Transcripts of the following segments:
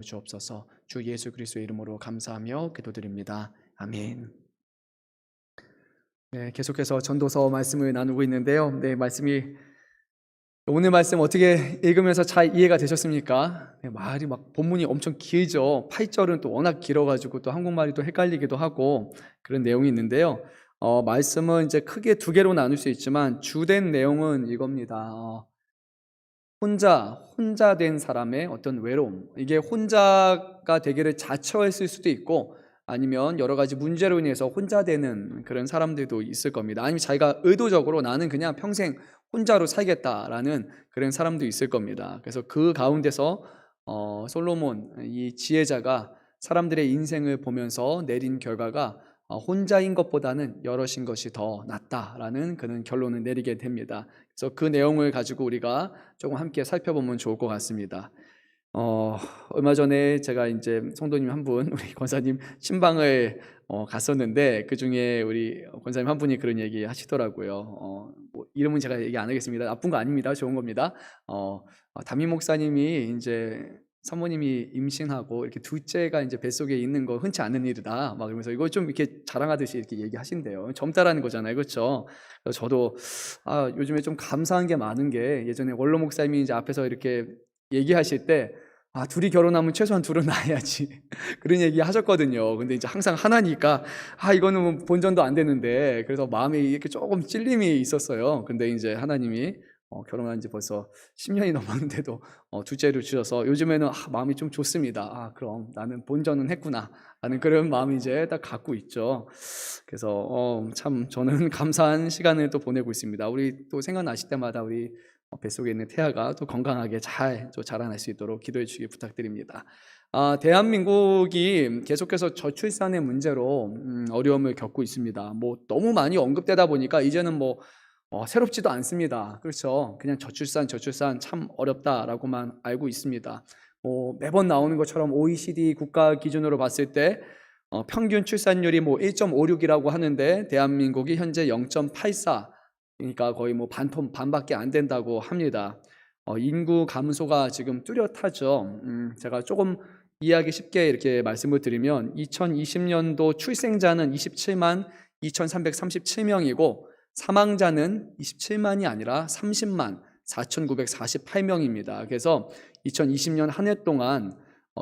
주옵소서. 주 예수 그리스도의 이름으로 감사하며 기도드립니다. 아멘. 네, 계속해서 전도서 말씀을 나누고 있는데요. 네, 오늘 말씀 어떻게 읽으면서 잘 이해가 되셨습니까? 네, 말이 막 본문이 엄청 길죠. 8절은 또 워낙 길어가지고 또 한국말이 또 헷갈리기도 하고 그런 내용이 있는데요. 말씀은 이제 크게 두 개로 나눌 수 있지만 주된 내용은 이겁니다. 혼자 된 사람의 어떤 외로움. 이게 혼자가 되기를 자처했을 수도 있고 아니면 여러 가지 문제로 인해서 혼자 되는 그런 사람들도 있을 겁니다. 아니면 자기가 의도적으로 나는 그냥 평생 혼자로 살겠다라는 그런 사람도 있을 겁니다. 그래서 그 가운데서 솔로몬 이 지혜자가 사람들의 인생을 보면서 내린 결과가 혼자인 것보다는 여럿인 것이 더 낫다라는 그런 결론을 내리게 됩니다. 그래서 그 내용을 가지고 우리가 조금 함께 살펴보면 좋을 것 같습니다. 얼마 전에 제가 이제 성도님 한 분, 우리 권사님 신방을 갔었는데 그 중에 우리 권사님 한 분이 그런 얘기 하시더라고요. 뭐 이름은 제가 얘기 안 하겠습니다. 나쁜 거 아닙니다. 좋은 겁니다. 담임 목사님이 이제 사모님이 임신하고 이렇게 둘째가 이제 뱃속에 있는 거 흔치 않은 일이다. 막 그러면서 이걸 좀 이렇게 자랑하듯이 이렇게 얘기하신대요. 젊다라는 거잖아요. 그렇죠? 그래서 저도 요즘에 좀 감사한 게 많은 게 예전에 원로 목사님이 이제 앞에서 이렇게 얘기하실 때 둘이 결혼하면 최소한 둘은 낳아야지. 그런 얘기 하셨거든요. 근데 이제 항상 하나니까, 이거는 뭐 본전도 안 되는데. 그래서 마음에 이렇게 조금 찔림이 있었어요. 근데 이제 하나님이, 결혼한 지 벌써 10년이 넘었는데도, 둘째를 주셔서 요즘에는, 마음이 좀 좋습니다. 그럼 나는 본전은 했구나. 라는 그런 마음이 이제 딱 갖고 있죠. 그래서, 참 저는 감사한 시간을 또 보내고 있습니다. 우리 또 생각나실 때마다 우리 뱃속에 있는 태아가 또 건강하게 잘 또 자라날 수 있도록 기도해 주시기 부탁드립니다. 대한민국이 계속해서 저출산의 문제로 어려움을 겪고 있습니다. 뭐 너무 많이 언급되다 보니까 이제는 뭐 새롭지도 않습니다. 그렇죠? 그냥 저출산 참 어렵다라고만 알고 있습니다. 매번 나오는 것처럼 OECD 국가 기준으로 봤을 때 평균 출산율이 뭐 1.56이라고 하는데 대한민국이 현재 0.84, 그러니까 거의 뭐 반밖에 안 된다고 합니다. 인구 감소가 지금 뚜렷하죠. 제가 조금 이해하기 쉽게 이렇게 말씀을 드리면 2020년도 출생자는 27만 2,337명이고 사망자는 27만이 아니라 30만 4,948명입니다. 그래서 2020년 한 해 동안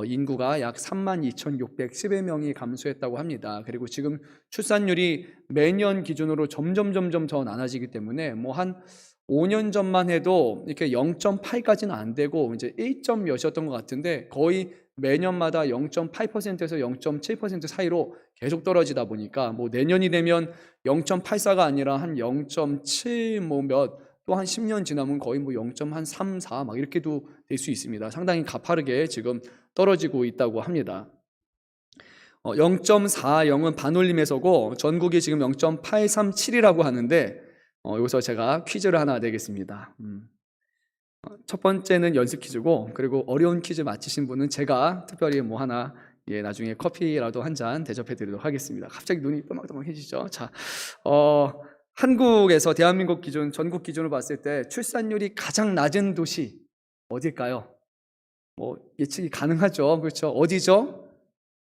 인구가 약 3만 2,611명이 감소했다고 합니다. 그리고 지금 출산율이 매년 기준으로 점점 더 낮아지기 때문에 뭐 한 5년 전만 해도 이렇게 0.8까지는 안 되고 이제 1점 몇이었던 것 같은데 거의 매년마다 0.8%에서 0.7% 사이로 계속 떨어지다 보니까 뭐 내년이 되면 0.84가 아니라 한 0.7 뭐 몇, 또 한 10년 지나면 거의 뭐 0.3, 4 막 이렇게도 될 수 있습니다. 상당히 가파르게 지금 떨어지고 있다고 합니다. 0.40은 반올림에서고 전국이 지금 0.837이라고 하는데 여기서 제가 퀴즈를 하나 내겠습니다. 첫 번째는 연습 퀴즈고 그리고 어려운 퀴즈 맞히신 분은 제가 특별히 뭐 하나 나중에 커피라도 한 잔 대접해 드리도록 하겠습니다. 갑자기 눈이 또막또막해지죠. 자, 한국에서 대한민국 기준, 전국 기준으로 봤을 때 출산율이 가장 낮은 도시 어딜까요? 뭐 예측이 가능하죠. 그렇죠? 어디죠?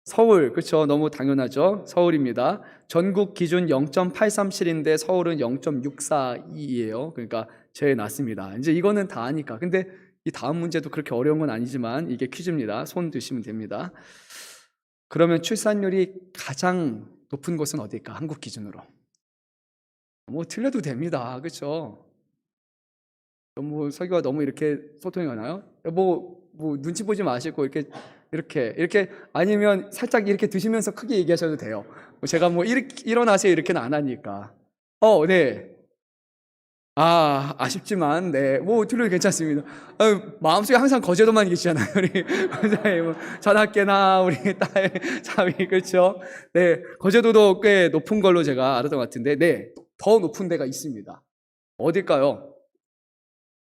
서울. 그렇죠? 너무 당연하죠. 서울입니다. 전국 기준 0.837인데 서울은 0.642예요. 그러니까 제일 낮습니다. 이제 이거는 다 아니까. 근데 이 다음 문제도 그렇게 어려운 건 아니지만 이게 퀴즈입니다. 손 드시면 됩니다. 그러면 출산율이 가장 높은 곳은 어딜까? 한국 기준으로. 뭐 틀려도 됩니다. 그렇죠? 너무 설교가 너무 이렇게 소통이 가나요? 뭐 눈치 보지 마시고 이렇게 아니면 살짝 이렇게 드시면서 크게 얘기하셔도 돼요. 제가 뭐 일어나세요 이렇게는 안 하니까. 네. 아쉽지만 네. 뭐 틀려도 괜찮습니다. 마음속에 항상 거제도만 계시잖아요. 우리 원장님 뭐 자나깨나 우리 딸 자위 그렇죠? 네. 거제도도 꽤 높은 걸로 제가 알았던 것 같은데 네. 더 높은 데가 있습니다. 어딜까요?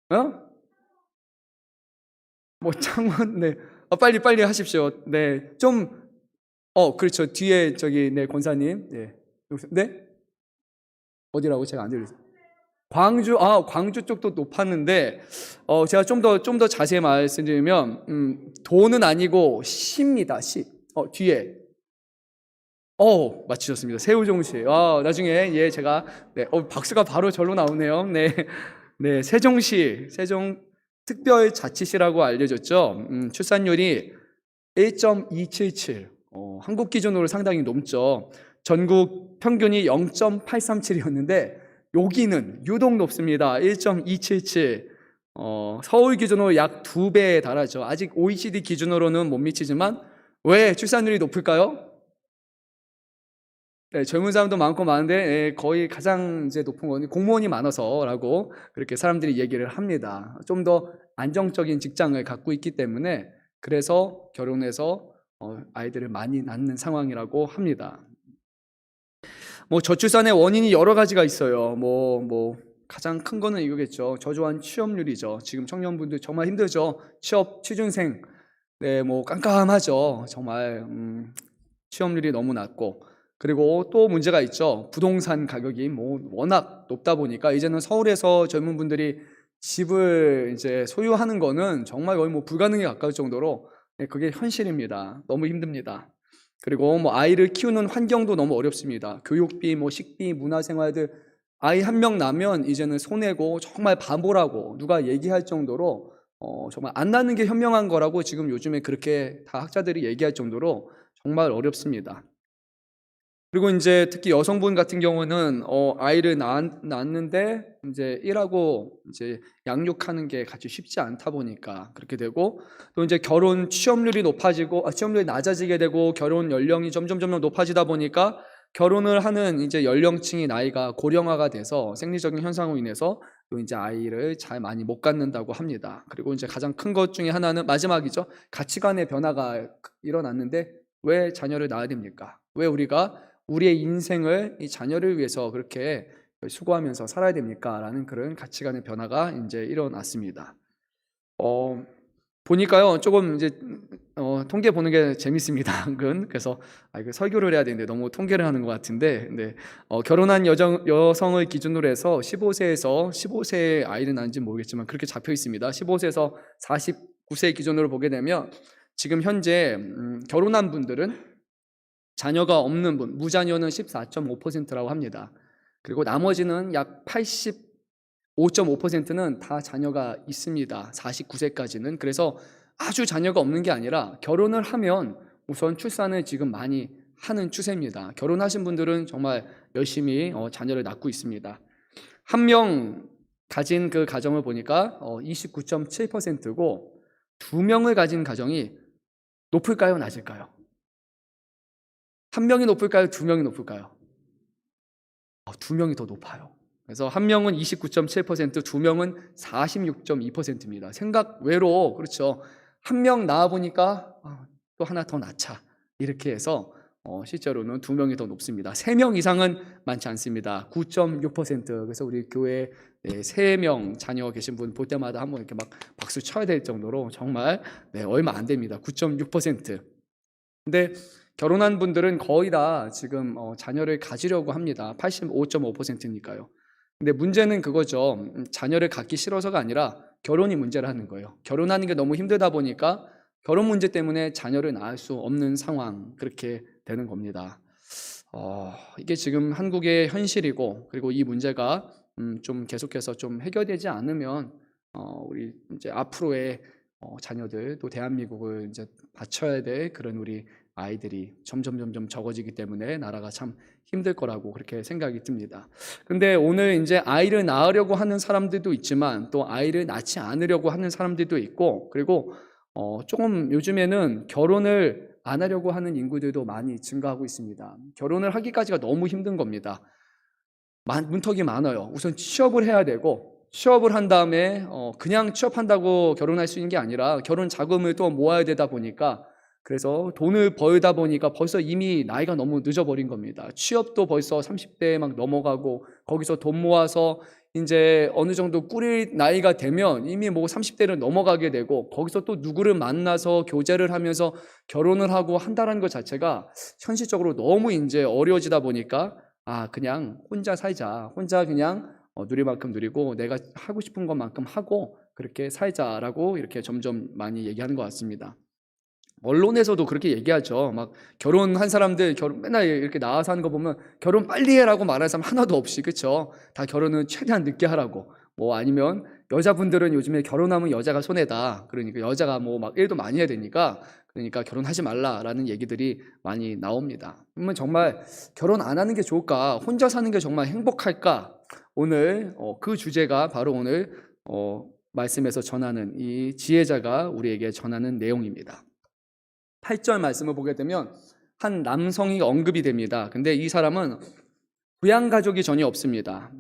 어? 뭐 창원 네. 빨리 하십시오. 네. 그렇죠. 뒤에 저기 네 권사님. 네. 네? 어디라고 제가 안 들렸어요. 광주 쪽도 높았는데, 제가 좀 더 자세히 말씀드리면, 도는 아니고 시입니다, 시. 뒤에. 맞추셨습니다. 세우종시. 나중에, 예, 제가, 네, 박수가 바로 절로 나오네요. 네. 네, 세종시, 세종 특별자치시라고 알려졌죠. 출산율이 1.277. 한국 기준으로 상당히 높죠. 전국 평균이 0.837이었는데, 여기는 유독 높습니다. 1.277. 서울 기준으로 약 2배에 달하죠. 아직 OECD 기준으로는 못 미치지만, 왜 출산율이 높을까요? 네, 젊은 사람도 많고 많은데, 예, 거의 가장 이제 높은 건 공무원이 많아서라고 그렇게 사람들이 얘기를 합니다. 좀 더 안정적인 직장을 갖고 있기 때문에, 그래서 결혼해서 아이들을 많이 낳는 상황이라고 합니다. 저출산의 원인이 여러 가지가 있어요. 가장 큰 거는 이거겠죠. 저조한 취업률이죠. 지금 청년분들 정말 힘들죠. 취준생. 네, 깜깜하죠. 정말, 취업률이 너무 낮고. 그리고 또 문제가 있죠. 부동산 가격이 워낙 높다 보니까 이제는 서울에서 젊은 분들이 집을 이제 소유하는 거는 정말 거의 불가능에 가까울 정도로, 네, 그게 현실입니다. 너무 힘듭니다. 그리고 아이를 키우는 환경도 너무 어렵습니다. 교육비, 식비, 문화생활들, 아이 한 명 낳으면 이제는 손해고 정말 바보라고 누가 얘기할 정도로, 정말 안 낳는 게 현명한 거라고 지금 요즘에 그렇게 다 학자들이 얘기할 정도로 정말 어렵습니다. 그리고 이제 특히 여성분 같은 경우는 아이를 낳았는데 이제 일하고 이제 양육하는 게 같이 쉽지 않다 보니까 그렇게 되고, 또 이제 결혼 취업률이 취업률이 낮아지게 되고 결혼 연령이 점점 높아지다 보니까 결혼을 하는 이제 연령층이 나이가 고령화가 돼서 생리적인 현상으로 인해서 또 이제 아이를 잘 많이 못 갖는다고 합니다. 그리고 이제 가장 큰 것 중에 하나는 마지막이죠. 가치관의 변화가 일어났는데 왜 자녀를 낳아야 됩니까? 왜 우리가 우리의 인생을 이 자녀를 위해서 그렇게 수고하면서 살아야 됩니까? 라는 그런 가치관의 변화가 이제 일어났습니다. 보니까요, 조금 이제, 통계 보는 게 재밌습니다. 그래서, 이거 설교를 해야 되는데 너무 통계를 하는 것 같은데, 네. 결혼한 여성을 기준으로 해서 15세에 아이를 낳은지 모르겠지만 그렇게 잡혀 있습니다. 15세에서 49세 기준으로 보게 되면 지금 현재, 결혼한 분들은 자녀가 없는 분, 무자녀는 14.5%라고 합니다. 그리고 나머지는 약 85.5%는 다 자녀가 있습니다. 49세까지는. 그래서 아주 자녀가 없는 게 아니라 결혼을 하면 우선 출산을 지금 많이 하는 추세입니다. 결혼하신 분들은 정말 열심히 자녀를 낳고 있습니다. 한 명 가진 그 가정을 보니까 29.7%고, 두 명을 가진 가정이 높을까요, 낮을까요? 한 명이 높을까요? 두 명이 높을까요? 두 명이 더 높아요. 그래서 한 명은 29.7%, 두 명은 46.2%입니다. 생각 외로, 그렇죠. 한 명 낳아보니까 또 하나 더 낳자. 이렇게 해서 실제로는 두 명이 더 높습니다. 세 명 이상은 많지 않습니다. 9.6%. 그래서 우리 교회에 세 명 자녀 계신 분 볼 때마다 한번 이렇게 막 박수 쳐야 될 정도로 정말 얼마 안 됩니다. 9.6%. 근데 결혼한 분들은 거의 다 지금 자녀를 가지려고 합니다. 85.5%니까요. 근데 문제는 그거죠. 자녀를 갖기 싫어서가 아니라 결혼이 문제라는 거예요. 결혼하는 게 너무 힘들다 보니까 결혼 문제 때문에 자녀를 낳을 수 없는 상황, 그렇게 되는 겁니다. 이게 지금 한국의 현실이고, 그리고 이 문제가 좀 계속해서 좀 해결되지 않으면 우리 이제 앞으로의 자녀들, 또 대한민국을 이제 바쳐야 될 그런 우리 아이들이 점점 적어지기 때문에 나라가 참 힘들 거라고 그렇게 생각이 듭니다. 근데 오늘 이제 아이를 낳으려고 하는 사람들도 있지만 또 아이를 낳지 않으려고 하는 사람들도 있고, 그리고 조금 요즘에는 결혼을 안 하려고 하는 인구들도 많이 증가하고 있습니다. 결혼을 하기까지가 너무 힘든 겁니다. 문턱이 많아요. 우선 취업을 해야 되고, 취업을 한 다음에 그냥 취업한다고 결혼할 수 있는 게 아니라 결혼 자금을 또 모아야 되다 보니까, 그래서 돈을 벌다 보니까 벌써 이미 나이가 너무 늦어버린 겁니다. 취업도 벌써 30대 막 넘어가고, 거기서 돈 모아서 이제 어느 정도 꾸릴 나이가 되면 이미 30대를 넘어가게 되고, 거기서 또 누구를 만나서 교제를 하면서 결혼을 하고 한다는 것 자체가 현실적으로 너무 이제 어려워지다 보니까 그냥 혼자 살자, 혼자 그냥 누릴 만큼 누리고 내가 하고 싶은 것만큼 하고 그렇게 살자라고 이렇게 점점 많이 얘기하는 것 같습니다. 언론에서도 그렇게 얘기하죠. 막 결혼한 사람들 맨날 이렇게 나와서 하는 거 보면 결혼 빨리 해라고 말하는 사람 하나도 없이, 그렇죠? 다 결혼은 최대한 늦게 하라고. 뭐 아니면 여자분들은 요즘에 결혼하면 여자가 손해다. 그러니까 여자가 뭐 막 일도 많이 해야 되니까 그러니까 결혼하지 말라라는 얘기들이 많이 나옵니다. 그러면 정말 결혼 안 하는 게 좋을까? 혼자 사는 게 정말 행복할까? 오늘 그 주제가 바로 오늘 말씀에서 전하는 이 지혜자가 우리에게 전하는 내용입니다. 8절 말씀을 보게 되면 한 남성이 언급이 됩니다. 근데 이 사람은 부양 가족이 전혀 없습니다.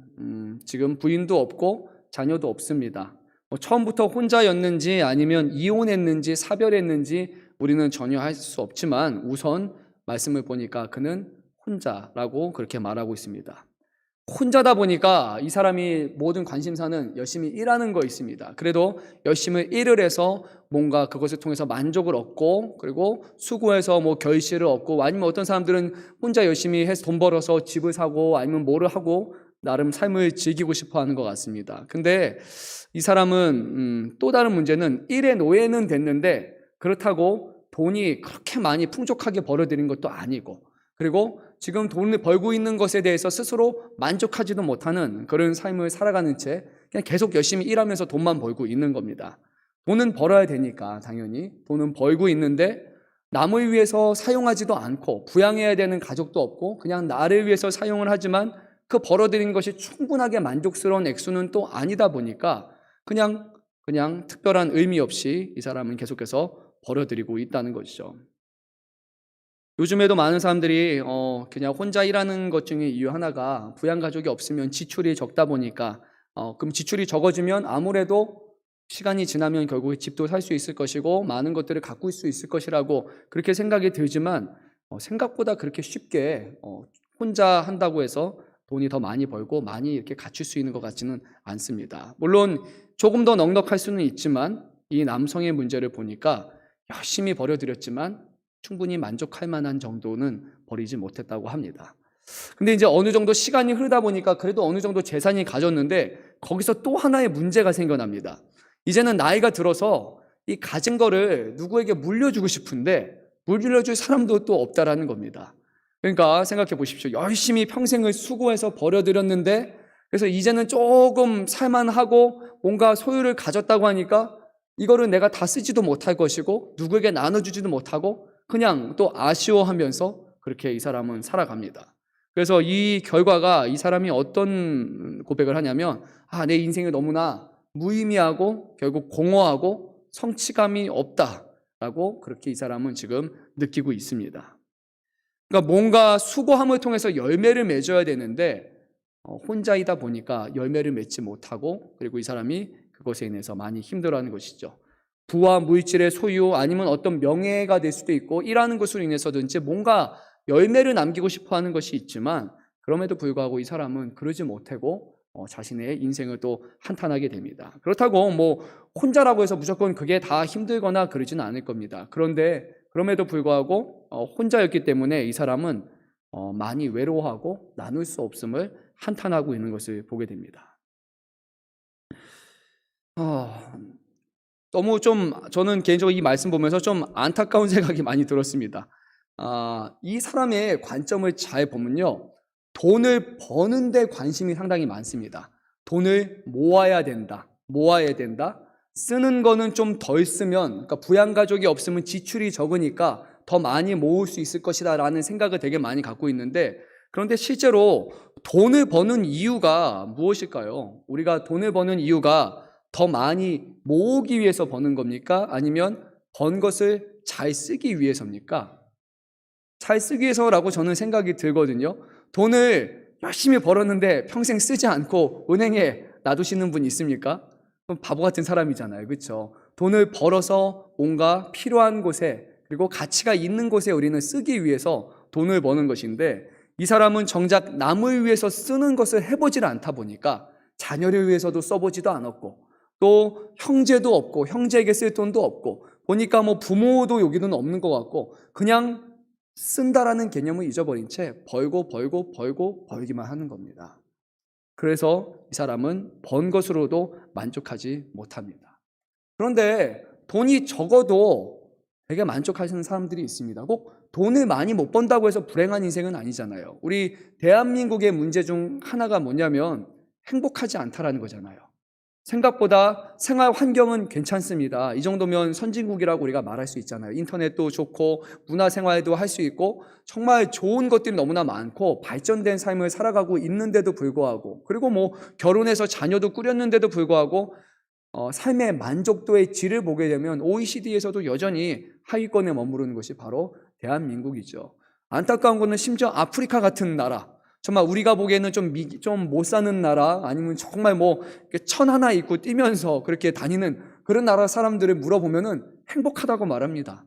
지금 부인도 없고 자녀도 없습니다. 처음부터 혼자였는지 아니면 이혼했는지 사별했는지 우리는 전혀 할 수 없지만 우선 말씀을 보니까 그는 혼자라고 그렇게 말하고 있습니다. 혼자다 보니까 이 사람이 모든 관심사는 열심히 일하는 거 있습니다. 그래도 열심히 일을 해서 뭔가 그것을 통해서 만족을 얻고 그리고 수고해서 뭐 결실을 얻고 아니면 어떤 사람들은 혼자 열심히 해서 돈 벌어서 집을 사고 아니면 뭐를 하고 나름 삶을 즐기고 싶어 하는 것 같습니다. 근데 이 사람은 또 다른 문제는 일의 노예는 됐는데 그렇다고 돈이 그렇게 많이 풍족하게 벌어들인 것도 아니고 그리고 지금 돈을 벌고 있는 것에 대해서 스스로 만족하지도 못하는 그런 삶을 살아가는 채 그냥 계속 열심히 일하면서 돈만 벌고 있는 겁니다. 돈은 벌어야 되니까 당연히 돈은 벌고 있는데 남을 위해서 사용하지도 않고 부양해야 되는 가족도 없고 그냥 나를 위해서 사용을 하지만 그 벌어들인 것이 충분하게 만족스러운 액수는 또 아니다 보니까 그냥 특별한 의미 없이 이 사람은 계속해서 벌어들이고 있다는 것이죠. 요즘에도 많은 사람들이 그냥 혼자 일하는 것 중에 이유 하나가 부양 가족이 없으면 지출이 적다 보니까 그럼 지출이 적어지면 아무래도 시간이 지나면 결국 집도 살 수 있을 것이고 많은 것들을 가꿀 수 있을 것이라고 그렇게 생각이 들지만 생각보다 그렇게 쉽게 혼자 한다고 해서 돈이 더 많이 벌고 많이 이렇게 갖출 수 있는 것 같지는 않습니다. 물론 조금 더 넉넉할 수는 있지만 이 남성의 문제를 보니까 열심히 벌어들였지만 충분히 만족할 만한 정도는 버리지 못했다고 합니다. 근데 이제 어느 정도 시간이 흐르다 보니까 그래도 어느 정도 재산이 가졌는데 거기서 또 하나의 문제가 생겨납니다. 이제는 나이가 들어서 이 가진 거를 누구에게 물려주고 싶은데 물려줄 사람도 또 없다라는 겁니다. 그러니까 생각해 보십시오. 열심히 평생을 수고해서 벌어들였는데 그래서 이제는 조금 살만하고 뭔가 소유를 가졌다고 하니까 이거를 내가 다 쓰지도 못할 것이고 누구에게 나눠주지도 못하고 그냥 또 아쉬워하면서 그렇게 이 사람은 살아갑니다. 그래서 이 결과가 이 사람이 어떤 고백을 하냐면 내 인생이 너무나 무의미하고 결국 공허하고 성취감이 없다라고 그렇게 이 사람은 지금 느끼고 있습니다. 그러니까 뭔가 수고함을 통해서 열매를 맺어야 되는데 혼자이다 보니까 열매를 맺지 못하고 그리고 이 사람이 그것에 인해서 많이 힘들어하는 것이죠. 부와 물질의 소유 아니면 어떤 명예가 될 수도 있고 일하는 것으로 인해서든지 뭔가 열매를 남기고 싶어하는 것이 있지만 그럼에도 불구하고 이 사람은 그러지 못하고 자신의 인생을 또 한탄하게 됩니다. 그렇다고 뭐 혼자라고 해서 무조건 그게 다 힘들거나 그러지는 않을 겁니다. 그런데 그럼에도 불구하고 혼자였기 때문에 이 사람은 많이 외로워하고 나눌 수 없음을 한탄하고 있는 것을 보게 됩니다. 너무 좀 저는 개인적으로 이 말씀 보면서 좀 안타까운 생각이 많이 들었습니다. 이 사람의 관점을 잘 보면요, 돈을 버는 데 관심이 상당히 많습니다. 돈을 모아야 된다, 쓰는 거는 좀 덜 쓰면, 그러니까 부양가족이 없으면 지출이 적으니까 더 많이 모을 수 있을 것이다 라는 생각을 되게 많이 갖고 있는데, 그런데 실제로 돈을 버는 이유가 무엇일까요? 우리가 돈을 버는 이유가 더 많이 모으기 위해서 버는 겁니까? 아니면 번 것을 잘 쓰기 위해서입니까? 잘 쓰기 위해서라고 저는 생각이 들거든요. 돈을 열심히 벌었는데 평생 쓰지 않고 은행에 놔두시는 분 있습니까? 그럼 바보 같은 사람이잖아요. 그렇죠? 돈을 벌어서 뭔가 필요한 곳에 그리고 가치가 있는 곳에 우리는 쓰기 위해서 돈을 버는 것인데 이 사람은 정작 남을 위해서 쓰는 것을 해보질 않다 보니까 자녀를 위해서도 써보지도 않았고 또 형제도 없고 형제에게 쓸 돈도 없고 보니까 뭐 부모도 여기는 없는 것 같고 그냥 쓴다라는 개념을 잊어버린 채 벌기만 하는 겁니다. 그래서 이 사람은 번 것으로도 만족하지 못합니다. 그런데 돈이 적어도 되게 만족하시는 사람들이 있습니다. 꼭 돈을 많이 못 번다고 해서 불행한 인생은 아니잖아요. 우리 대한민국의 문제 중 하나가 뭐냐면 행복하지 않다라는 거잖아요. 생각보다 생활 환경은 괜찮습니다. 이 정도면 선진국이라고 우리가 말할 수 있잖아요. 인터넷도 좋고 문화생활도 할 수 있고 정말 좋은 것들이 너무나 많고 발전된 삶을 살아가고 있는데도 불구하고, 그리고 뭐 결혼해서 자녀도 꾸렸는데도 불구하고 삶의 만족도의 질을 보게 되면 OECD에서도 여전히 하위권에 머무르는 것이 바로 대한민국이죠. 안타까운 것은 심지어 아프리카 같은 나라, 정말 우리가 보기에는 좀 못 사는 나라, 아니면 정말 뭐 천 하나 입고 뛰면서 그렇게 다니는 그런 나라 사람들을 물어보면은 행복하다고 말합니다.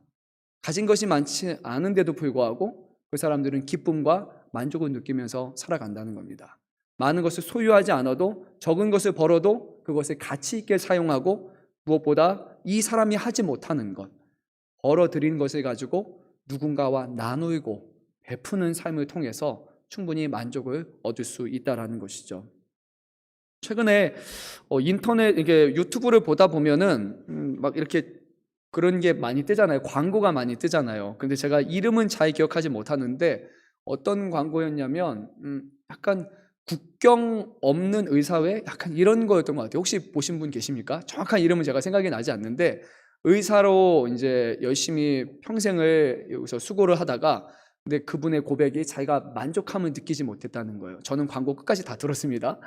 가진 것이 많지 않은데도 불구하고 그 사람들은 기쁨과 만족을 느끼면서 살아간다는 겁니다. 많은 것을 소유하지 않아도 적은 것을 벌어도 그것을 가치 있게 사용하고, 무엇보다 이 사람이 하지 못하는 것, 벌어들인 것을 가지고 누군가와 나누고 베푸는 삶을 통해서 충분히 만족을 얻을 수 있다는 것이죠. 최근에 인터넷, 이게 유튜브를 보다 보면은 막 이렇게 그런 게 많이 뜨잖아요. 광고가 많이 뜨잖아요. 근데 제가 이름은 잘 기억하지 못하는데 어떤 광고였냐면 약간 국경 없는 의사회, 약간 이런 거였던 것 같아요. 혹시 보신 분 계십니까? 정확한 이름은 제가 생각이 나지 않는데, 의사로 이제 열심히 평생을 여기서 수고를 하다가, 근데 그분의 고백이 자기가 만족함을 느끼지 못했다는 거예요. 저는 광고 끝까지 다 들었습니다.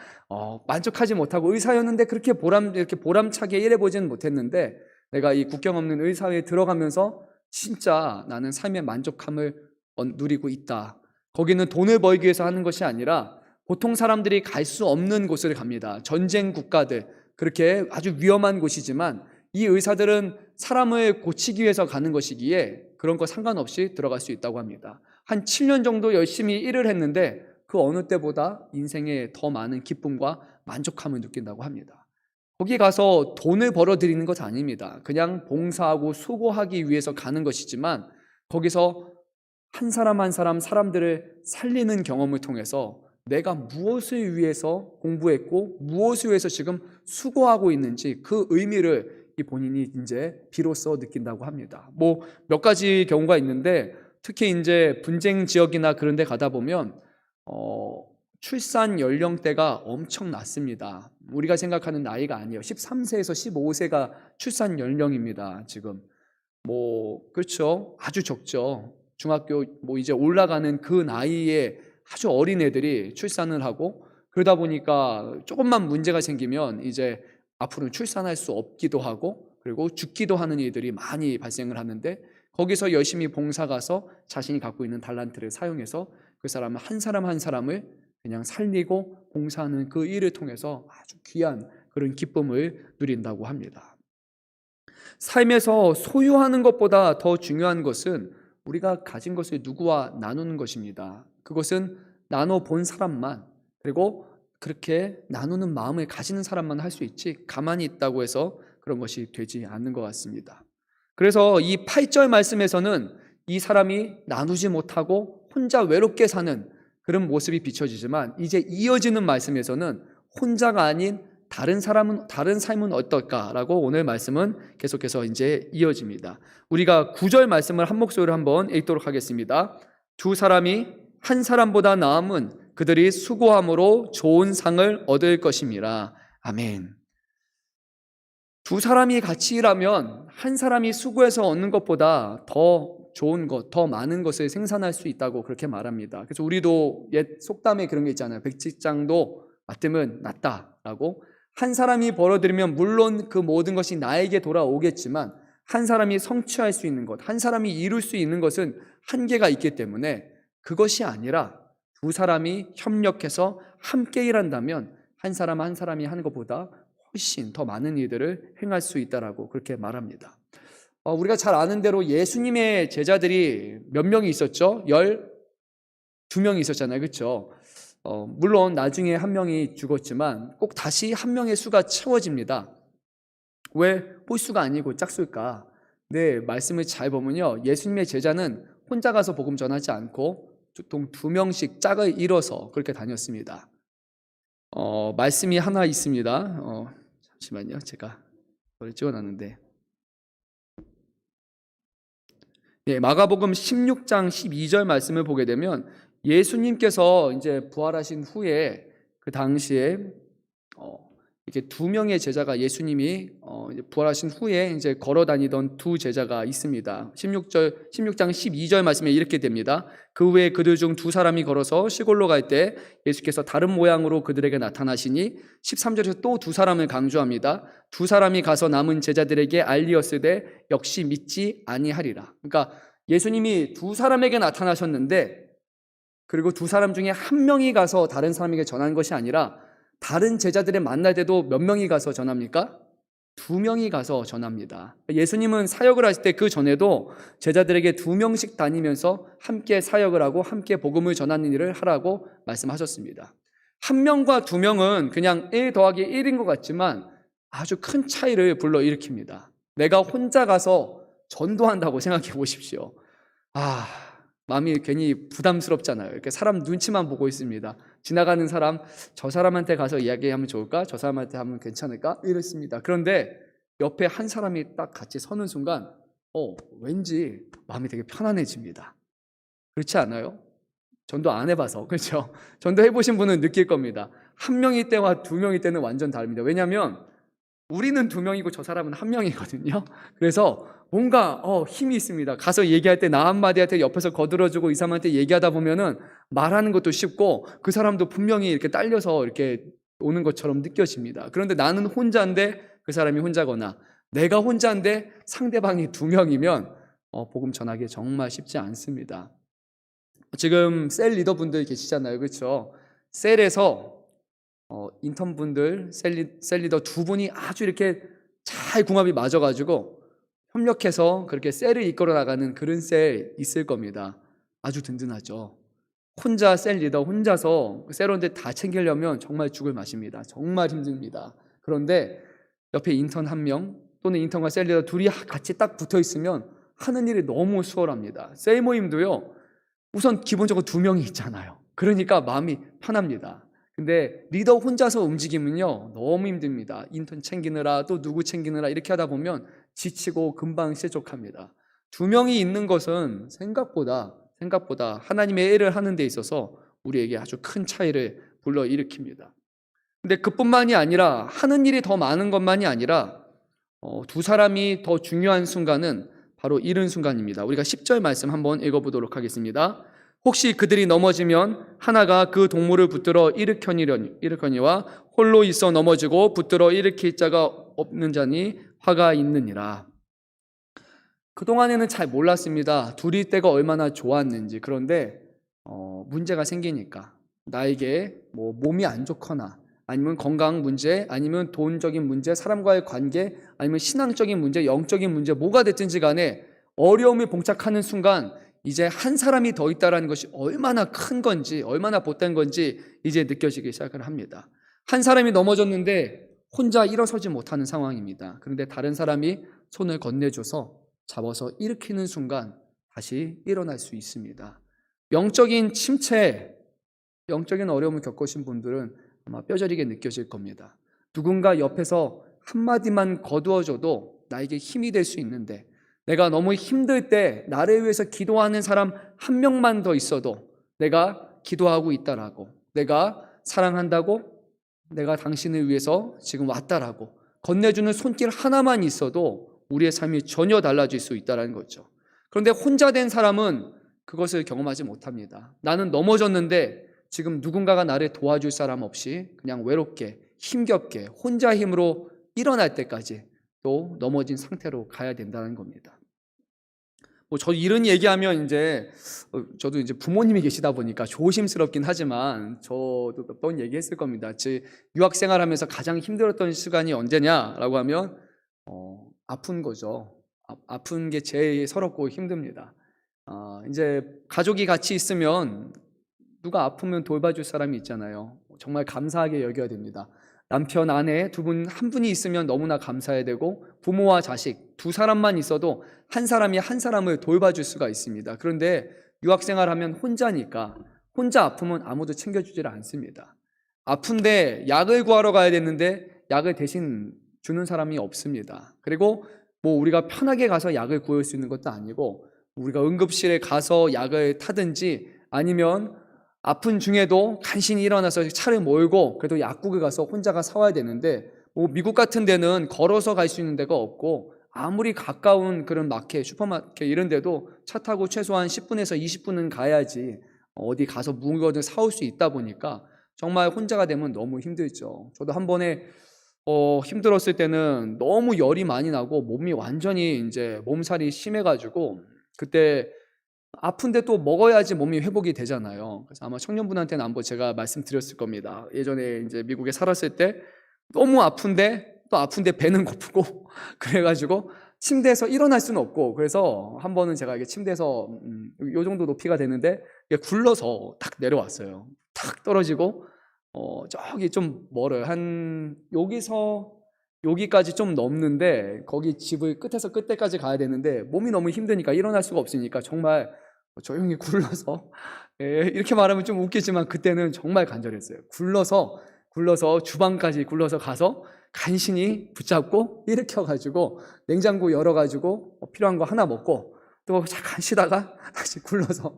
만족하지 못하고, 의사였는데 그렇게 이렇게 보람차게 일해보지는 못했는데, 내가 이 국경 없는 의사회에 들어가면서 진짜 나는 삶의 만족함을 누리고 있다. 거기는 돈을 벌기 위해서 하는 것이 아니라 보통 사람들이 갈 수 없는 곳을 갑니다. 전쟁 국가들, 그렇게 아주 위험한 곳이지만 이 의사들은 사람을 고치기 위해서 가는 것이기에 그런 거 상관없이 들어갈 수 있다고 합니다. 한 7년 정도 열심히 일을 했는데 그 어느 때보다 인생에 더 많은 기쁨과 만족함을 느낀다고 합니다. 거기 가서 돈을 벌어들이는 것 아닙니다. 그냥 봉사하고 수고하기 위해서 가는 것이지만, 거기서 한 사람 한 사람 사람들을 살리는 경험을 통해서 내가 무엇을 위해서 공부했고 무엇을 위해서 지금 수고하고 있는지 그 의미를 이 본인이 이제 비로소 느낀다고 합니다. 뭐 몇 가지 경우가 있는데, 특히 이제 분쟁 지역이나 그런 데 가다 보면 출산 연령대가 엄청 낮습니다. 우리가 생각하는 나이가 아니에요. 13세에서 15세가 출산 연령입니다. 지금 뭐 그렇죠. 아주 적죠. 중학교 뭐 이제 올라가는 그 나이에 아주 어린 애들이 출산을 하고, 그러다 보니까 조금만 문제가 생기면 이제 앞으로는 출산할 수 없기도 하고, 그리고 죽기도 하는 일들이 많이 발생을 하는데, 거기서 열심히 봉사 가서 자신이 갖고 있는 달란트를 사용해서 그 사람 한 사람 한 사람을 그냥 살리고 봉사하는 그 일을 통해서 아주 귀한 그런 기쁨을 누린다고 합니다. 삶에서 소유하는 것보다 더 중요한 것은 우리가 가진 것을 누구와 나누는 것입니다. 그것은 나눠본 사람만, 그리고 그렇게 나누는 마음을 가지는 사람만 할 수 있지, 가만히 있다고 해서 그런 것이 되지 않는 것 같습니다. 그래서 이 8절 말씀에서는 이 사람이 나누지 못하고 혼자 외롭게 사는 그런 모습이 비춰지지만, 이제 이어지는 말씀에서는 혼자가 아닌 다른 삶은 어떨까라고 오늘 말씀은 계속해서 이제 이어집니다. 우리가 9절 말씀을 한 목소리로 한번 읽도록 하겠습니다. 두 사람이 한 사람보다 나음은 그들이 수고함으로 좋은 상을 얻을 것임이라. 아멘. 두 사람이 같이 일하면 한 사람이 수고해서 얻는 것보다 더 좋은 것, 더 많은 것을 생산할 수 있다고 그렇게 말합니다. 그래서 우리도 옛 속담에 그런 게 있잖아요. 백지장도 맡으면 낫다라고. 한 사람이 벌어들이면 물론 그 모든 것이 나에게 돌아오겠지만, 한 사람이 성취할 수 있는 것, 한 사람이 이룰 수 있는 것은 한계가 있기 때문에, 그것이 아니라 두 사람이 협력해서 함께 일한다면 한 사람 한 사람이 하는 것보다 훨씬 더 많은 일들을 행할 수 있다라고 그렇게 말합니다. 우리가 잘 아는 대로 예수님의 제자들이 몇 명이 있었죠? 12명이 있었잖아요. 그렇죠? 물론 나중에 한 명이 죽었지만 꼭 다시 한 명의 수가 채워집니다. 왜 홀수가 아니고 짝수일까? 네, 말씀을 잘 보면요, 예수님의 제자는 혼자 가서 복음 전하지 않고 보통 2명씩 짝을 이뤄서 그렇게 다녔습니다. 말씀이 하나 있습니다. 잠시만요. 제가 그걸 찍어놨는데. 네, 마가복음 16장 12절 말씀을 보게 되면 예수님께서 이제 부활하신 후에 그 당시에 이렇게 두 명의 제자가 예수님이 이제 부활하신 후에 이제 걸어 다니던 두 제자가 있습니다. 16장 12절 말씀에 이렇게 됩니다. 그 후에 그들 중 두 사람이 걸어서 시골로 갈 때 예수께서 다른 모양으로 그들에게 나타나시니 13절에서 또 두 사람을 강조합니다. 두 사람이 가서 남은 제자들에게 알리었으되 역시 믿지 아니하리라. 그러니까 예수님이 두 사람에게 나타나셨는데, 그리고 두 사람 중에 한 명이 가서 다른 사람에게 전한 것이 아니라 다른 제자들의 만날 때도 몇 명이 가서 전합니까? 두 명이 가서 전합니다. 예수님은 사역을 하실 때 그 전에도 제자들에게 두 명씩 다니면서 함께 사역을 하고 함께 복음을 전하는 일을 하라고 말씀하셨습니다. 한 명과 두 명은 그냥 1 더하기 1인 것 같지만 아주 큰 차이를 불러일으킵니다. 내가 혼자 가서 전도한다고 생각해 보십시오. 마음이 괜히 부담스럽잖아요. 이렇게 사람 눈치만 보고 있습니다. 지나가는 사람, 저 사람한테 가서 이야기하면 좋을까? 저 사람한테 하면 괜찮을까? 이렇습니다. 그런데 옆에 한 사람이 딱 같이 서는 순간 왠지 마음이 되게 편안해집니다. 그렇지 않아요? 전도 안 해봐서, 그렇죠? 전도 해보신 분은 느낄 겁니다. 한 명일 때와 두 명일 때는 완전 다릅니다. 왜냐하면 우리는 두 명이고 저 사람은 한 명이거든요. 그래서 뭔가 힘이 있습니다. 가서 얘기할 때 나 한마디 할 때 옆에서 거들어주고 이 사람한테 얘기하다 보면은 말하는 것도 쉽고 그 사람도 분명히 이렇게 딸려서 이렇게 오는 것처럼 느껴집니다. 그런데 나는 혼자인데 그 사람이 혼자거나 내가 혼자인데 상대방이 두 명이면 복음 전하기 정말 쉽지 않습니다. 지금 셀 리더분들 계시잖아요. 그렇죠? 셀에서 인턴분들, 셀 리더 두 분이 아주 이렇게 잘 궁합이 맞아가지고 협력해서 그렇게 셀을 이끌어 나가는 그런 셀 있을 겁니다. 아주 든든하죠. 혼자 셀 리더 혼자서 셀원들 다 챙기려면 정말 죽을 맛입니다. 정말 힘듭니다. 그런데 옆에 인턴 한 명 또는 인턴과 셀 리더 둘이 같이 딱 붙어 있으면 하는 일이 너무 수월합니다. 셀 모임도요, 우선 기본적으로 두 명이 있잖아요. 그러니까 마음이 편합니다. 근데 리더 혼자서 움직이면요 너무 힘듭니다. 인턴 챙기느라 또 누구 챙기느라 이렇게 하다 보면 지치고 금방 실족합니다. 두 명이 있는 것은 생각보다 하나님의 일을 하는 데 있어서 우리에게 아주 큰 차이를 불러일으킵니다. 근데 그뿐만이 아니라 하는 일이 더 많은 것만이 아니라 두 사람이 더 중요한 순간은 바로 이런 순간입니다. 우리가 10절 말씀 한번 읽어보도록 하겠습니다. 혹시 그들이 넘어지면 하나가 그 동물을 붙들어 일으켜니와 홀로 있어 넘어지고 붙들어 일으킬 자가 없는 자니 화가 있느니라. 그동안에는 잘 몰랐습니다. 둘이 때가 얼마나 좋았는지. 그런데 문제가 생기니까 나에게 몸이 안 좋거나 아니면 건강 문제, 아니면 돈적인 문제, 사람과의 관계, 아니면 신앙적인 문제, 영적인 문제, 뭐가 됐든지 간에 어려움에 봉착하는 순간 이제 한 사람이 더 있다는 것이 얼마나 큰 건지, 얼마나 못된 건지 이제 느껴지기 시작을 합니다. 한 사람이 넘어졌는데 혼자 일어서지 못하는 상황입니다. 그런데 다른 사람이 손을 건네줘서 잡아서 일으키는 순간 다시 일어날 수 있습니다. 영적인 침체, 영적인 어려움을 겪으신 분들은 아마 뼈저리게 느껴질 겁니다. 누군가 옆에서 한마디만 거두어줘도 나에게 힘이 될 수 있는데, 내가 너무 힘들 때 나를 위해서 기도하는 사람 한 명만 더 있어도 내가 기도하고 있다라고, 내가 사랑한다고, 내가 당신을 위해서 지금 왔다라고 건네주는 손길 하나만 있어도 우리의 삶이 전혀 달라질 수 있다는 거죠. 그런데 혼자 된 사람은 그것을 경험하지 못합니다. 나는 넘어졌는데 지금 누군가가 나를 도와줄 사람 없이 그냥 외롭게 힘겹게 혼자 힘으로 일어날 때까지 또 넘어진 상태로 가야 된다는 겁니다. 저 이런 얘기하면 저도 이제 부모님이 계시다 보니까 조심스럽긴 하지만 저도 몇 번 얘기했을 겁니다. 제 유학 생활하면서 가장 힘들었던 시간이 언제냐라고 하면 아픈 거죠. 아픈 게 제일 서럽고 힘듭니다. 이제 가족이 같이 있으면 누가 아프면 돌봐줄 사람이 있잖아요. 정말 감사하게 여겨야 됩니다. 남편, 아내 두 분, 한 분이 있으면 너무나 감사해야 되고, 부모와 자식 두 사람만 있어도 한 사람이 한 사람을 돌봐줄 수가 있습니다. 그런데 유학생활 하면 혼자니까 혼자 아프면 아무도 챙겨주질 않습니다. 아픈데 약을 구하러 가야 되는데 약을 대신 주는 사람이 없습니다. 그리고 뭐 우리가 편하게 가서 약을 구할 수 있는 것도 아니고 우리가 응급실에 가서 약을 타든지 아니면 아픈 중에도 간신히 일어나서 차를 몰고 그래도 약국에 가서 혼자가 사와야 되는데 뭐 미국 같은 데는 걸어서 갈 수 있는 데가 없고 아무리 가까운 그런 마켓, 슈퍼마켓 이런 데도 차 타고 최소한 10분에서 20분은 가야지 어디 가서 물건을 사올 수 있다 보니까 정말 혼자가 되면 너무 힘들죠. 저도 한 번에 힘들었을 때는 너무 열이 많이 나고 몸이 완전히 이제 몸살이 심해가지고 그때 아픈데 또 먹어야지 몸이 회복이 되잖아요. 그래서 아마 청년분한테는 한번 제가 말씀드렸을 겁니다. 예전에 이제 미국에 살았을 때 너무 아픈데 또 아픈데 배는 고프고 그래가지고 침대에서 일어날 수는 없고 그래서 한 번은 제가 이게 침대에서 요 정도 높이가 되는데 굴러서 탁 내려왔어요. 탁 떨어지고 저기 좀 멀어요. 한 여기서 여기까지 좀 넘는데 거기 집을 끝에서 끝에까지 가야 되는데 몸이 너무 힘드니까 일어날 수가 없으니까 정말 조용히 굴러서 이렇게 말하면 좀 웃기지만 그때는 정말 간절했어요. 굴러서 주방까지 굴러서 가서 간신히 붙잡고 일으켜가지고 냉장고 열어가지고 필요한 거 하나 먹고 또 잠깐 쉬다가 다시 굴러서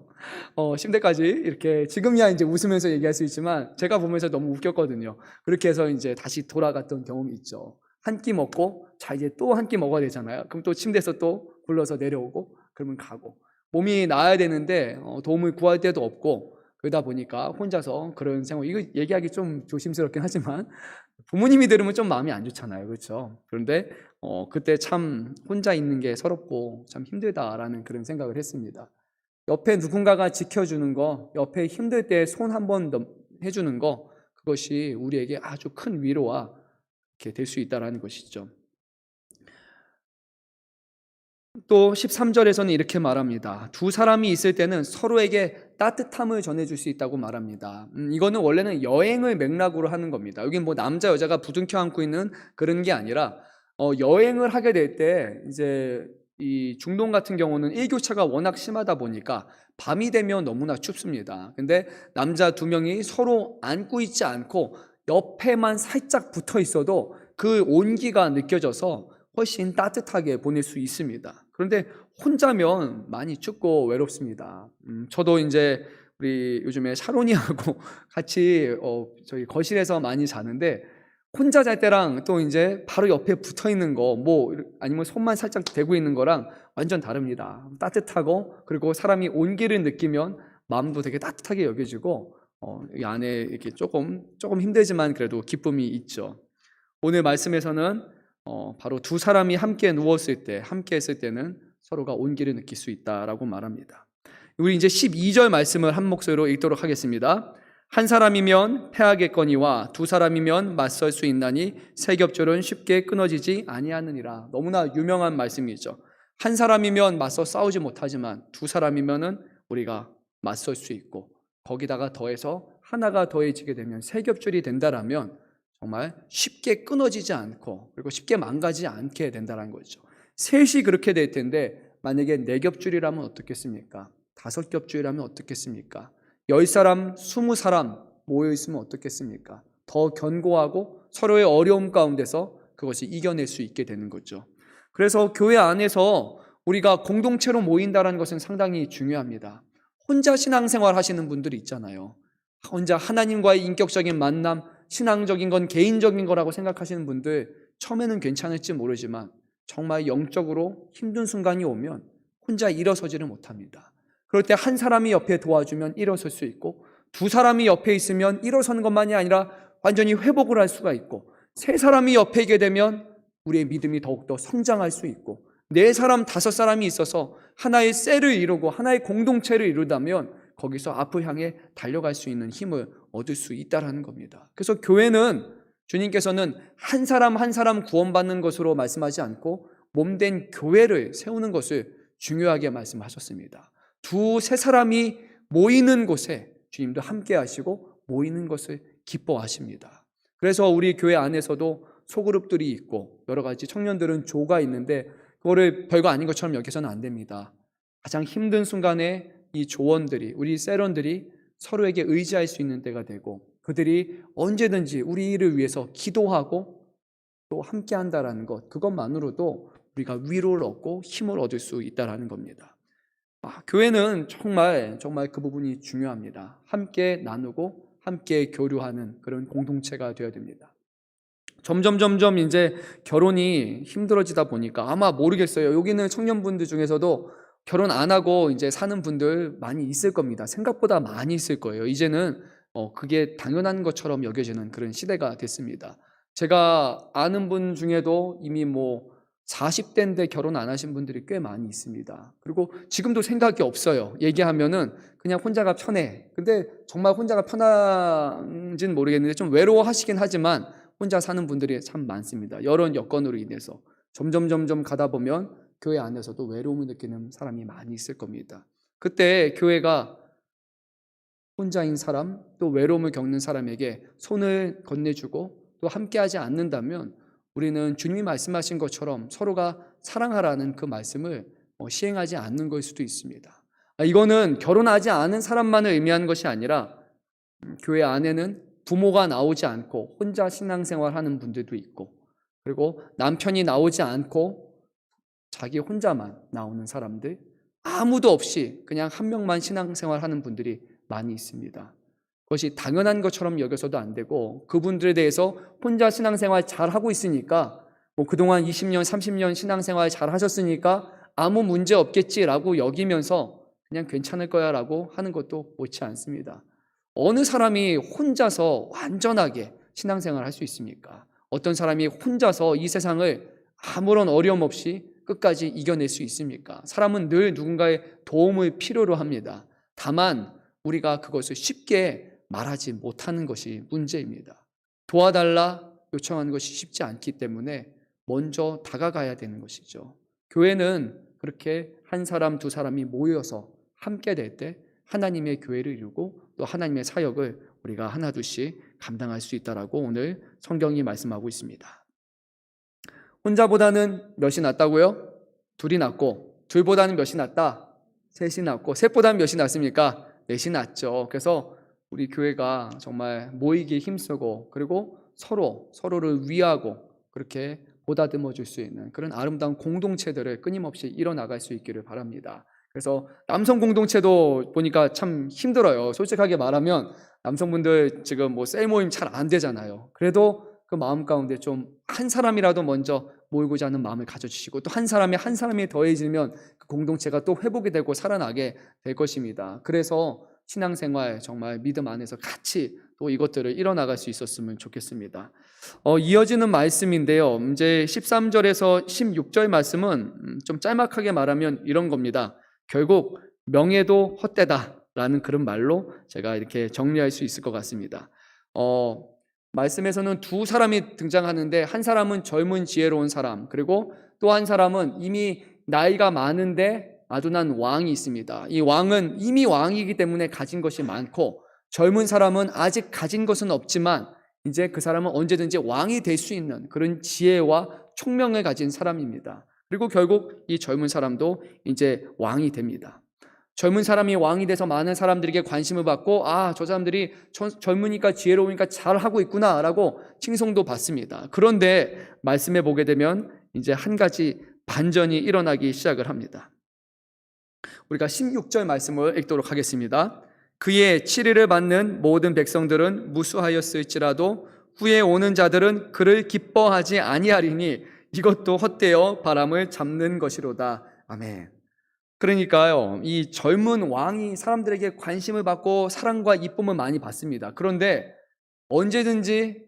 침대까지 이렇게 지금이야 이제 웃으면서 얘기할 수 있지만 제가 보면서 너무 웃겼거든요. 그렇게 해서 이제 다시 돌아갔던 경험이 있죠. 한 끼 먹고 자 이제 또 한 끼 먹어야 되잖아요. 그럼 또 침대에서 또 굴러서 내려오고 그러면 가고 몸이 나아야 되는데 도움을 구할 데도 없고 그러다 보니까 혼자서 그런 생활 이거 얘기하기 좀 조심스럽긴 하지만 부모님이 들으면 좀 마음이 안 좋잖아요. 그렇죠? 그런데 그때 참 혼자 있는 게 서럽고 참 힘들다라는 그런 생각을 했습니다. 옆에 누군가가 지켜주는 거, 옆에 힘들 때 손 한번 해주는 거 그것이 우리에게 아주 큰 위로와 이렇게 될 수 있다라는 것이죠. 또 13절에서는 이렇게 말합니다. 두 사람이 있을 때는 서로에게 따뜻함을 전해줄 수 있다고 말합니다. 이거는 원래는 여행을 맥락으로 하는 겁니다. 여긴 뭐 남자 여자가 부둥켜 안고 있는 그런 게 아니라 여행을 하게 될 때 이제 이 중동 같은 경우는 일교차가 워낙 심하다 보니까 밤이 되면 너무나 춥습니다. 근데 남자 두 명이 서로 안고 있지 않고 옆에만 살짝 붙어 있어도 그 온기가 느껴져서 훨씬 따뜻하게 보낼 수 있습니다. 그런데 혼자면 많이 춥고 외롭습니다. 저도 이제 우리 요즘에 샤로니하고 같이 저희 거실에서 많이 자는데 혼자 잘 때랑 또 이제 바로 옆에 붙어 있는 거, 뭐 아니면 손만 살짝 대고 있는 거랑 완전 다릅니다. 따뜻하고 그리고 사람이 온기를 느끼면 마음도 되게 따뜻하게 여겨지고 이 안에 이렇게 조금 힘들지만 그래도 기쁨이 있죠. 오늘 말씀에서는 바로 두 사람이 함께 누웠을 때, 함께 했을 때는 서로가 온기를 느낄 수 있다라고 말합니다. 우리 이제 12절 말씀을 한 목소리로 읽도록 하겠습니다. 한 사람이면 패하겠거니와 두 사람이면 맞설 수 있나니 세 겹줄은 쉽게 끊어지지 아니하느니라. 너무나 유명한 말씀이죠. 한 사람이면 맞서 싸우지 못하지만 두 사람이면은 우리가 맞설 수 있고 거기다가 더해서 하나가 더해지게 되면 세 겹줄이 된다라면 정말 쉽게 끊어지지 않고 그리고 쉽게 망가지지 않게 된다는 거죠. 셋이 그렇게 될 텐데 만약에 네 겹줄이라면 어떻겠습니까? 다섯 겹줄이라면 어떻겠습니까? 10사람, 20사람 모여 있으면 어떻겠습니까? 더 견고하고 서로의 어려움 가운데서 그것이 이겨낼 수 있게 되는 거죠. 그래서 교회 안에서 우리가 공동체로 모인다는 것은 상당히 중요합니다. 혼자 신앙생활 하시는 분들이 있잖아요. 혼자 하나님과의 인격적인 만남, 신앙적인 건 개인적인 거라고 생각하시는 분들 처음에는 괜찮을지 모르지만 정말 영적으로 힘든 순간이 오면 혼자 일어서지를 못합니다. 그럴 때 한 사람이 옆에 도와주면 일어설 수 있고 두 사람이 옆에 있으면 일어서는 것만이 아니라 완전히 회복을 할 수가 있고 세 사람이 옆에 있게 되면 우리의 믿음이 더욱더 성장할 수 있고 네 사람, 다섯 사람이 있어서 하나의 셀을 이루고 하나의 공동체를 이루다면 거기서 앞을 향해 달려갈 수 있는 힘을 얻을 수 있다는 겁니다. 그래서 교회는 주님께서는 한 사람 한 사람 구원받는 것으로 말씀하지 않고 몸된 교회를 세우는 것을 중요하게 말씀하셨습니다. 두세 사람이 모이는 곳에 주님도 함께 하시고 모이는 것을 기뻐하십니다. 그래서 우리 교회 안에서도 소그룹들이 있고 여러 가지 청년들은 조가 있는데 그거를 별거 아닌 것처럼 여기서는 안 됩니다. 가장 힘든 순간에 이 조원들이 우리 세런들이 서로에게 의지할 수 있는 때가 되고 그들이 언제든지 우리를 위해서 기도하고 또 함께 한다라는 것, 그것만으로도 우리가 위로를 얻고 힘을 얻을 수 있다라는 겁니다. 교회는 정말 그 부분이 중요합니다. 함께 나누고 함께 교류하는 그런 공동체가 되어야 됩니다. 점점 이제 결혼이 힘들어지다 보니까 아마 모르겠어요. 여기는 청년분들 중에서도 결혼 안 하고 이제 사는 분들 많이 있을 겁니다. 생각보다 많이 있을 거예요. 이제는 그게 당연한 것처럼 여겨지는 그런 시대가 됐습니다. 제가 아는 분 중에도 이미 40대인데 결혼 안 하신 분들이 꽤 많이 있습니다. 그리고 지금도 생각이 없어요. 얘기하면은 그냥 혼자가 편해. 근데 정말 혼자가 편한지는 모르겠는데 좀 외로워하시긴 하지만 혼자 사는 분들이 참 많습니다. 여러 여건으로 인해서 점점 가다 보면 교회 안에서도 외로움을 느끼는 사람이 많이 있을 겁니다. 그때 교회가 혼자인 사람, 또 외로움을 겪는 사람에게 손을 건네주고 또 함께하지 않는다면 우리는 주님이 말씀하신 것처럼 서로가 사랑하라는 그 말씀을 시행하지 않는 걸 수도 있습니다. 이거는 결혼하지 않은 사람만을 의미하는 것이 아니라 교회 안에는 부모가 나오지 않고 혼자 신앙생활하는 분들도 있고, 그리고 남편이 나오지 않고 자기 혼자만 나오는 사람들, 아무도 없이 그냥 한 명만 신앙생활하는 분들이 많이 있습니다. 그것이 당연한 것처럼 여겨서도 안 되고, 그분들에 대해서 혼자 신앙생활 잘 하고 있으니까 그동안 20년, 30년 신앙생활 잘 하셨으니까 아무 문제 없겠지라고 여기면서 그냥 괜찮을 거야 라고 하는 것도 옳지 않습니다. 어느 사람이 혼자서 완전하게 신앙생활 할 수 있습니까? 어떤 사람이 혼자서 이 세상을 아무런 어려움 없이 끝까지 이겨낼 수 있습니까? 사람은 늘 누군가의 도움을 필요로 합니다. 다만 우리가 그것을 쉽게 말하지 못하는 것이 문제입니다. 도와달라 요청하는 것이 쉽지 않기 때문에 먼저 다가가야 되는 것이죠. 교회는 그렇게 한 사람, 두 사람이 모여서 함께 될 때 하나님의 교회를 이루고 또 하나님의 사역을 우리가 하나둘씩 감당할 수 있다라고 오늘 성경이 말씀하고 있습니다. 혼자보다는 몇이 낫다고요? 둘이 낫고, 둘보다는 몇이 낫다? 셋이 낫고, 셋보다는 몇이 낫습니까? 넷이 낫죠. 그래서 우리 교회가 정말 모이기에 힘쓰고, 그리고 서로를 위하고 그렇게 보다듬어 줄 수 있는 그런 아름다운 공동체들을 끊임없이 이뤄나갈 수 있기를 바랍니다. 그래서 남성 공동체도 보니까 참 힘들어요. 솔직하게 말하면 남성분들 지금 셀 모임 잘 안 되잖아요. 그래도 그 마음 가운데 좀 한 사람이라도 먼저 모이고자 하는 마음을 가져주시고, 또 한 사람이 더해지면 그 공동체가 또 회복이 되고 살아나게 될 것입니다. 그래서 신앙생활 정말 믿음 안에서 같이 또 이것들을 이뤄나갈 수 있었으면 좋겠습니다. 이어지는 말씀인데요, 이제 13절에서 16절 말씀은 좀 짤막하게 말하면 이런 겁니다. 결국 명예도 헛되다라는 그런 말로 제가 이렇게 정리할 수 있을 것 같습니다. 말씀에서는 두 사람이 등장하는데, 한 사람은 젊은 지혜로운 사람, 그리고 또 한 사람은 이미 나이가 많은데 아둔한 왕이 있습니다. 이 왕은 이미 왕이기 때문에 가진 것이 많고, 젊은 사람은 아직 가진 것은 없지만 이제 그 사람은 언제든지 왕이 될 수 있는 그런 지혜와 총명을 가진 사람입니다. 그리고 결국 이 젊은 사람도 이제 왕이 됩니다. 젊은 사람이 왕이 돼서 많은 사람들에게 관심을 받고, 저 사람들이 젊으니까 지혜로우니까 잘하고 있구나 라고 칭송도 받습니다. 그런데 말씀해 보게 되면 이제 한 가지 반전이 일어나기 시작을 합니다. 우리가 16절 말씀을 읽도록 하겠습니다. 그의 치리를 받는 모든 백성들은 무수하였을지라도 후에 오는 자들은 그를 기뻐하지 아니하리니 이것도 헛되어 바람을 잡는 것이로다. 아멘. 그러니까요, 이 젊은 왕이 사람들에게 관심을 받고 사랑과 이쁨을 많이 받습니다. 그런데 언제든지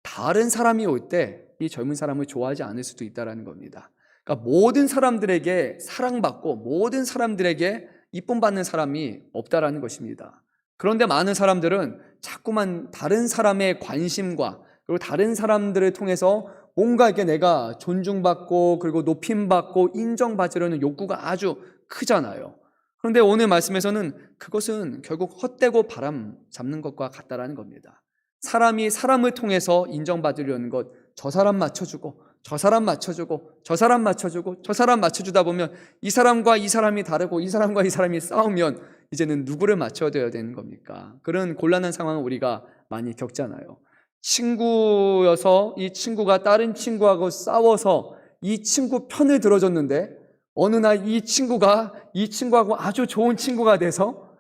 다른 사람이 올 때 이 젊은 사람을 좋아하지 않을 수도 있다는 겁니다. 그러니까 모든 사람들에게 사랑받고 모든 사람들에게 이쁨 받는 사람이 없다라는 것입니다. 그런데 많은 사람들은 자꾸만 다른 사람의 관심과 그리고 다른 사람들을 통해서 뭔가 이렇게 내가 존중받고 그리고 높임받고 인정받으려는 욕구가 아주 크잖아요. 그런데 오늘 말씀에서는 그것은 결국 헛되고 바람 잡는 것과 같다라는 겁니다. 사람이 사람을 통해서 인정받으려는 것, 저 사람 맞춰주고 저 사람 맞춰주고 저 사람 맞춰주고 저 사람 맞춰주다 보면 이 사람과 이 사람이 다르고 이 사람과 이 사람이 싸우면 이제는 누구를 맞춰야 되는 겁니까? 그런 곤란한 상황을 우리가 많이 겪잖아요. 친구여서 이 친구가 다른 친구하고 싸워서 이 친구 편을 들어줬는데 어느 날 이 친구가 이 친구하고 아주 좋은 친구가 돼서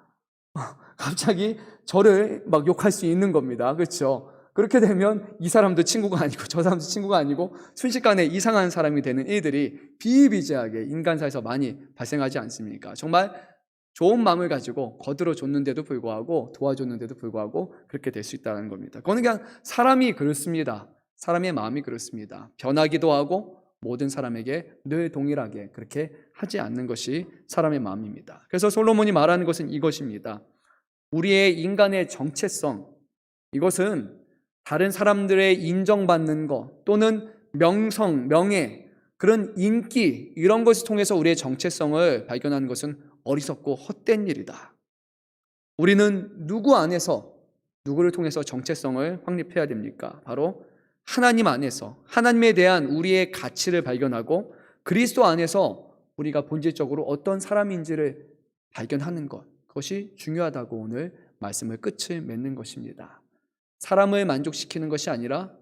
갑자기 저를 막 욕할 수 있는 겁니다. 그렇죠? 그렇게 되면 이 사람도 친구가 아니고 저 사람도 친구가 아니고 순식간에 이상한 사람이 되는 일들이 비일비재하게 인간사에서 많이 발생하지 않습니까? 정말 좋은 마음을 가지고 거들어줬는데도 불구하고 도와줬는데도 불구하고 그렇게 될 수 있다는 겁니다. 그거는 그냥 사람이 그렇습니다. 사람의 마음이 그렇습니다. 변하기도 하고 모든 사람에게 늘 동일하게 그렇게 하지 않는 것이 사람의 마음입니다. 그래서 솔로몬이 말하는 것은 이것입니다. 우리의 인간의 정체성, 이것은 다른 사람들의 인정받는 것 또는 명성, 명예, 그런 인기 이런 것을 통해서 우리의 정체성을 발견하는 것은 어리석고 헛된 일이다. 우리는 누구 안에서 누구를 통해서 정체성을 확립해야 됩니까? 바로 하나님 안에서 하나님에 대한 우리의 가치를 발견하고 그리스도 안에서 우리가 본질적으로 어떤 사람인지를 발견하는 것, 그것이 중요하다고 오늘 말씀을 끝을 맺는 것입니다. 사람을 만족시키는 것이 아니라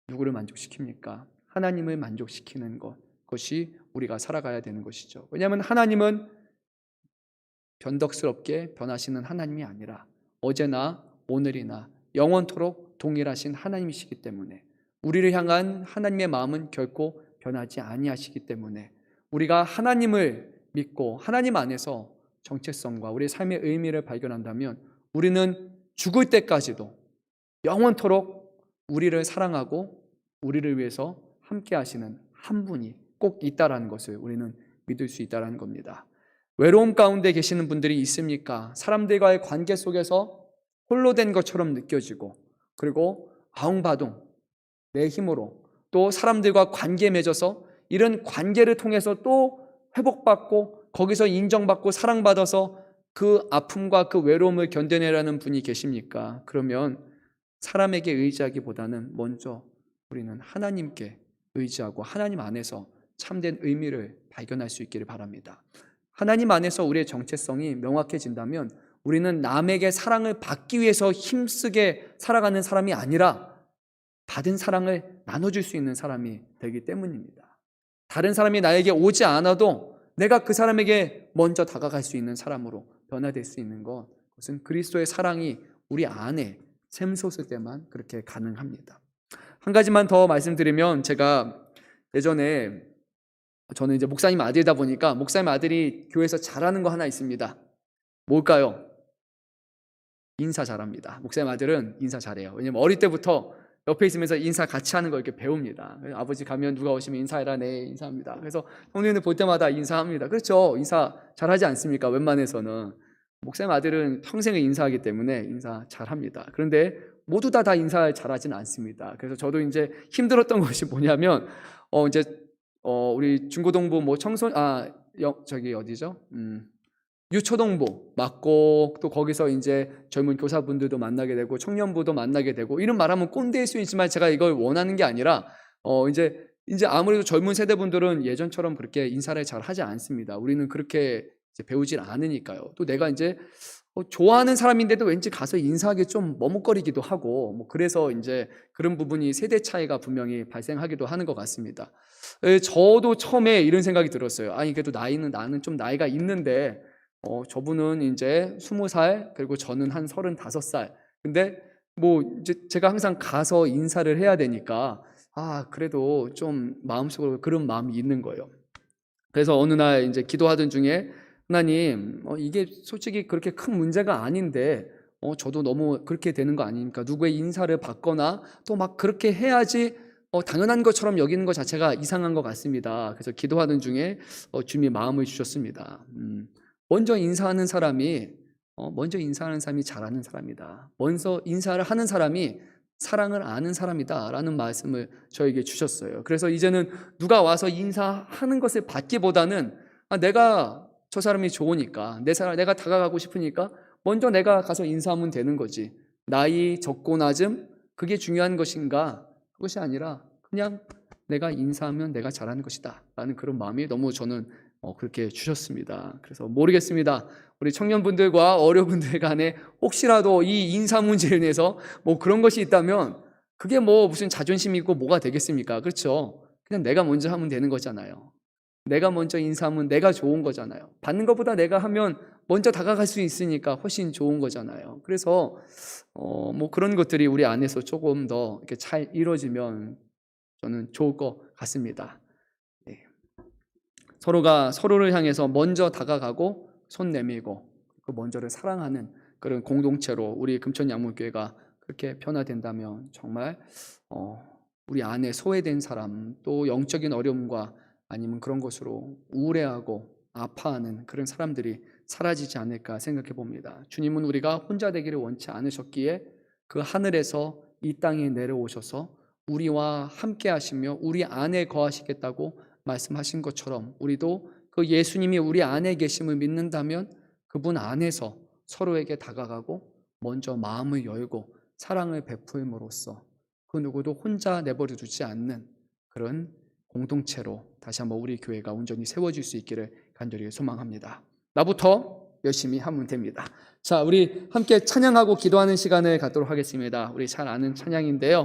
누구를 만족시킵니까? 하나님을 만족시키는 것, 그것이 우리가 살아가야 되는 것이죠. 왜냐하면 하나님은 변덕스럽게 변하시는 하나님이 아니라 어제나 오늘이나 영원토록 동일하신 하나님이시기 때문에 우리를 향한 하나님의 마음은 결코 변하지 아니하시기 때문에 우리가 하나님을 믿고 하나님 안에서 정체성과 우리의 삶의 의미를 발견한다면 우리는 죽을 때까지도 영원토록 우리를 사랑하고 우리를 위해서 함께 하시는 한 분이 꼭 있다라는 것을 우리는 믿을 수 있다라는 겁니다. 외로움 가운데 계시는 분들이 있습니까? 사람들과의 관계 속에서 홀로 된 것처럼 느껴지고 그리고 아웅바둥 내 힘으로 또 사람들과 관계 맺어서 이런 관계를 통해서 또 회복받고 거기서 인정받고 사랑받아서 그 아픔과 그 외로움을 견뎌내라는 분이 계십니까? 그러면 사람에게 의지하기보다는 먼저 우리는 하나님께 의지하고 하나님 안에서 참된 의미를 발견할 수 있기를 바랍니다. 하나님 안에서 우리의 정체성이 명확해진다면 우리는 남에게 사랑을 받기 위해서 힘쓰게 살아가는 사람이 아니라 받은 사랑을 나눠줄 수 있는 사람이 되기 때문입니다. 다른 사람이 나에게 오지 않아도 내가 그 사람에게 먼저 다가갈 수 있는 사람으로 변화될 수 있는 것, 그것은 그리스도의 사랑이 우리 안에 샘솟을 때만 그렇게 가능합니다. 한 가지만 더 말씀드리면 제가 예전에 저는 이제 목사님 아들이다 보니까 목사님 아들이 교회에서 잘하는 거 하나 있습니다. 뭘까요? 인사 잘합니다. 목사님 아들은 인사 잘해요. 왜냐면 어릴 때부터 옆에 있으면서 인사 같이 하는 걸 이렇게 배웁니다. 아버지 가면 누가 오시면 인사해라. 네, 인사합니다. 그래서 형님들 볼 때마다 인사합니다. 그렇죠? 인사 잘하지 않습니까? 웬만해서는. 목사님 아들은 평생을 인사하기 때문에 인사 잘합니다. 그런데 모두 다 인사 잘하지는 않습니다. 그래서 저도 이제 힘들었던 것이 뭐냐면 이제 우리 중고등부 뭐 저기 어디죠? 유초동부 맡고 또 거기서 이제 젊은 교사분들도 만나게 되고 청년부도 만나게 되고 이런 말하면 꼰대일 수 있지만 제가 이걸 원하는 게 아니라 이제 아무래도 젊은 세대분들은 예전처럼 그렇게 인사를 잘 하지 않습니다. 우리는 그렇게 이제 배우질 않으니까요. 또 내가 이제 좋아하는 사람인데도 왠지 가서 인사하기 좀 머뭇거리기도 하고 뭐 그래서 이제 그런 부분이 세대 차이가 분명히 발생하기도 하는 것 같습니다. 저도 처음에 이런 생각이 들었어요. 아니 그래도 나는 좀 나이가 있는데 저분은 이제 20살 그리고 저는 한 35살. 근데 뭐 이제 제가 항상 가서 인사를 해야 되니까 그래도 좀 마음속으로 그런 마음이 있는 거예요. 그래서 어느 날 이제 기도하던 중에 하나님, 이게 솔직히 그렇게 큰 문제가 아닌데 저도 너무 그렇게 되는 거 아닙니까? 누구의 인사를 받거나 또 막 그렇게 해야지 당연한 것처럼 여기는 것 자체가 이상한 것 같습니다. 그래서 기도하던 중에 주님이 마음을 주셨습니다. 먼저 인사하는 사람이 잘하는 사람이다. 먼저 인사를 하는 사람이 사랑을 아는 사람이다 라는 말씀을 저에게 주셨어요. 그래서 이제는 누가 와서 인사하는 것을 받기보다는 내가 저 사람이 좋으니까 내가 다가가고 싶으니까 먼저 내가 가서 인사하면 되는 거지. 나이 적고 낮음 그게 중요한 것인가? 그것이 아니라 그냥 내가 인사하면 내가 잘하는 것이다 라는 그런 마음이 너무 저는 그렇게 주셨습니다. 그래서 모르겠습니다. 우리 청년분들과 어려분들 간에 혹시라도 이 인사 문제로 인해서 뭐 그런 것이 있다면 그게 뭐 무슨 자존심이 있고 뭐가 되겠습니까? 그렇죠? 그냥 내가 먼저 하면 되는 거잖아요. 내가 먼저 인사하면 내가 좋은 거잖아요. 받는 것보다 내가 하면 먼저 다가갈 수 있으니까 훨씬 좋은 거잖아요. 그래서 뭐 그런 것들이 우리 안에서 조금 더 이렇게 잘 이루어지면 저는 좋을 것 같습니다. 네. 서로가 서로를 향해서 먼저 다가가고 손 내밀고 그 먼저를 사랑하는 그런 공동체로 우리 금천양문교회가 그렇게 변화된다면 정말 우리 안에 소외된 사람, 또 영적인 어려움과 아니면 그런 것으로 우울해하고 아파하는 그런 사람들이 사라지지 않을까 생각해 봅니다. 주님은 우리가 혼자 되기를 원치 않으셨기에 그 하늘에서 이 땅에 내려오셔서 우리와 함께 하시며 우리 안에 거하시겠다고 말씀하신 것처럼 우리도 그 예수님이 우리 안에 계심을 믿는다면 그분 안에서 서로에게 다가가고 먼저 마음을 열고 사랑을 베풀므로써 그 누구도 혼자 내버려 두지 않는 그런 공동체로 다시 한번 우리 교회가 온전히 세워질 수 있기를 간절히 소망합니다. 나부터 열심히 하면 됩니다. 자, 우리 함께 찬양하고 기도하는 시간을 갖도록 하겠습니다. 우리 잘 아는 찬양인데요.